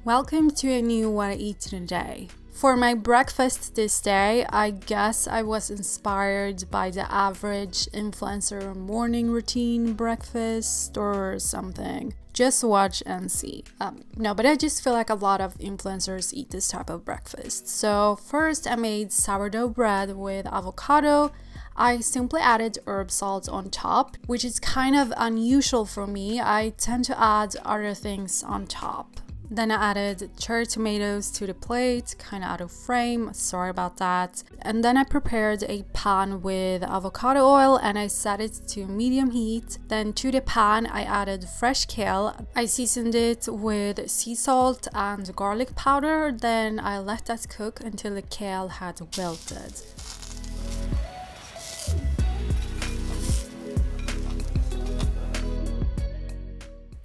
Welcome to a new What I Eat Today. For my breakfast this day, I guess I was inspired by the average influencer morning routine breakfast or something. Just watch and see. But I just feel like a lot of influencers eat this type of breakfast. So first I made sourdough bread with avocado. I simply added herb salt on top, which is kind of unusual for me. I tend to add other things on top. Then I added cherry tomatoes to the plate, kind of out of frame, sorry about that. And then I prepared a pan with avocado oil and I set it to medium heat. Then to the pan I added fresh kale. I seasoned it with sea salt and garlic powder. Then I let that cook until the kale had wilted.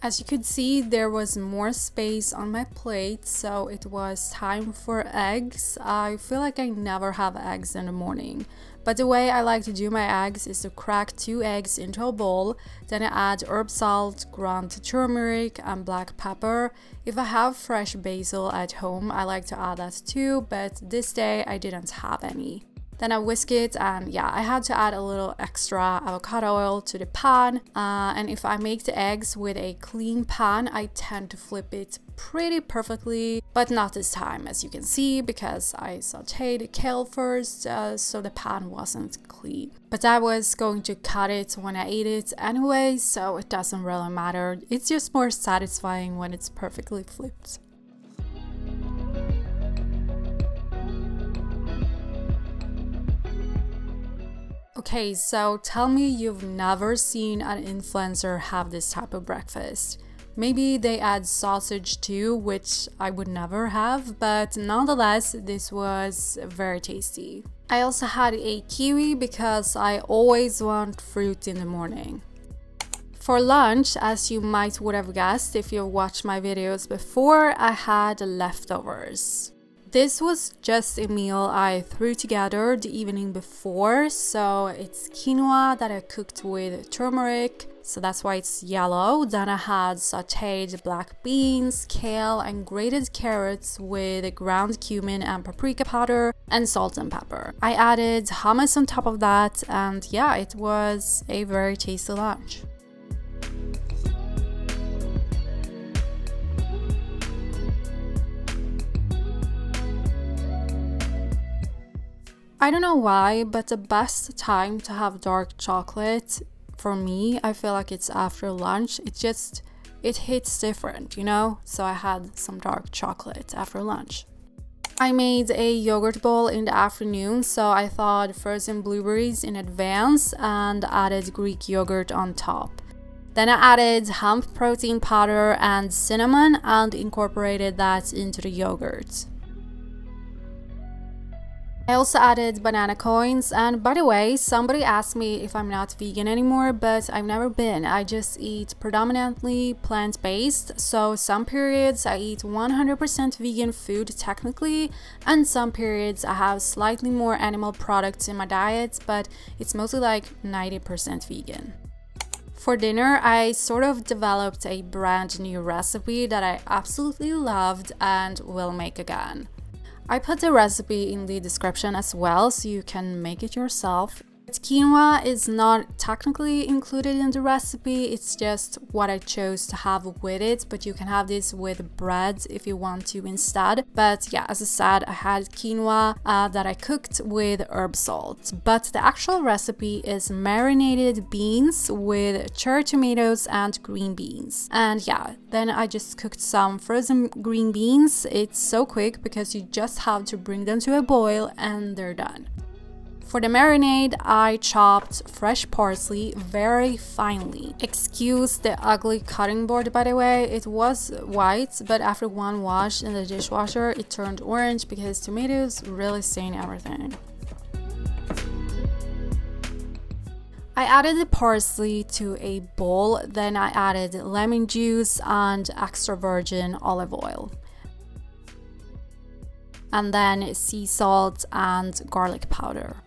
As you could see, there was more space on my plate, so it was time for eggs. I feel like I never have eggs in the morning, but the way I like to do my eggs is to crack 2 eggs into a bowl, then I add herb salt, ground turmeric, and black pepper. If I have fresh basil at home, I like to add that too, but this day I didn't have any. Then I whisk it and I had to add a little extra avocado oil to the pan. And if I make the eggs with a clean pan, I tend to flip it pretty perfectly, but not this time, as you can see, because I sauteed kale first, so the pan wasn't clean. But I was going to cut it when I ate it anyway, so it doesn't really matter. It's just more satisfying when it's perfectly flipped. Okay, so tell me you've never seen an influencer have this type of breakfast. Maybe they add sausage too, which I would never have, but nonetheless, this was very tasty. I also had a kiwi because I always want fruit in the morning. For lunch, as you might would have guessed if you've watched my videos before, I had leftovers. This was just a meal I threw together the evening before, so it's quinoa that I cooked with turmeric, so that's why it's yellow. Then I had sauteed black beans, kale, and grated carrots with ground cumin and paprika powder and salt and pepper. I added hummus on top of that, and it was a very tasty lunch. I don't know why, but the best time to have dark chocolate, for me, I feel like it's after lunch. It hits different, So I had some dark chocolate after lunch. I made a yogurt bowl in the afternoon, so I thawed frozen blueberries in advance and added Greek yogurt on top. Then I added hemp protein powder and cinnamon and incorporated that into the yogurt. I also added banana coins, and by the way, somebody asked me if I'm not vegan anymore, but I've never been. I just eat predominantly plant-based, so some periods I eat 100% vegan food technically, and some periods I have slightly more animal products in my diet, but it's mostly like 90% vegan. For dinner, I sort of developed a brand new recipe that I absolutely loved and will make again. I put the recipe in the description as well, so you can make it yourself. Quinoa is not technically included in the recipe, it's just what I chose to have with it, but you can have this with bread if you want to instead. But as I said, I had quinoa that I cooked with herb salt, but the actual recipe is marinated beans with cherry tomatoes and green beans. And then I just cooked some frozen green beans. It's so quick because you just have to bring them to a boil and they're done. For the marinade, I chopped fresh parsley very finely. Excuse the ugly cutting board, by the way. It was white, but after one wash in the dishwasher, it turned orange because tomatoes really stain everything. I added the parsley to a bowl, then I added lemon juice and extra virgin olive oil. And then sea salt and garlic powder.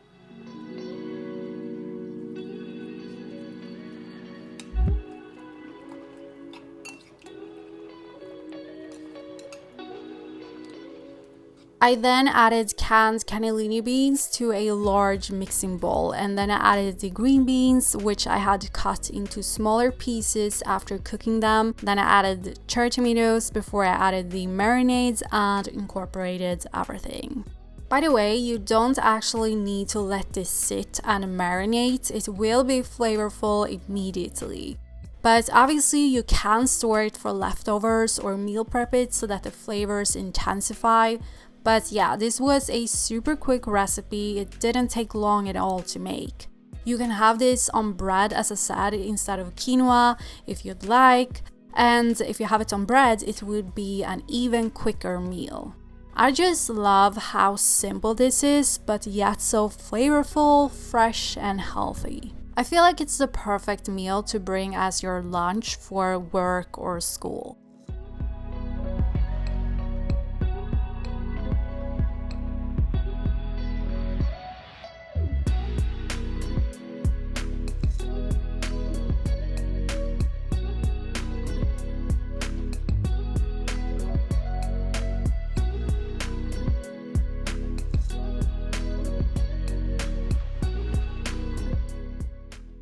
I then added canned cannellini beans to a large mixing bowl, and then I added the green beans, which I had cut into smaller pieces after cooking them. Then I added cherry tomatoes before I added the marinades and incorporated everything. By the way, you don't actually need to let this sit and marinate. It will be flavorful immediately. But obviously you can store it for leftovers or meal prep it so that the flavors intensify. But yeah, this was a super quick recipe. It didn't take long at all to make. You can have this on bread, as I said, instead of quinoa if you'd like. And if you have it on bread, it would be an even quicker meal. I just love how simple this is, but yet so flavorful, fresh, and healthy. I feel like it's the perfect meal to bring as your lunch for work or school.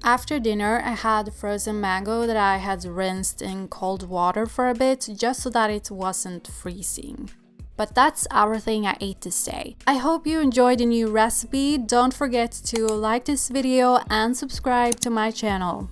After dinner, I had frozen mango that I had rinsed in cold water for a bit just so that it wasn't freezing. But that's everything I ate this day. I hope you enjoyed the new recipe. Don't forget to like this video and subscribe to my channel.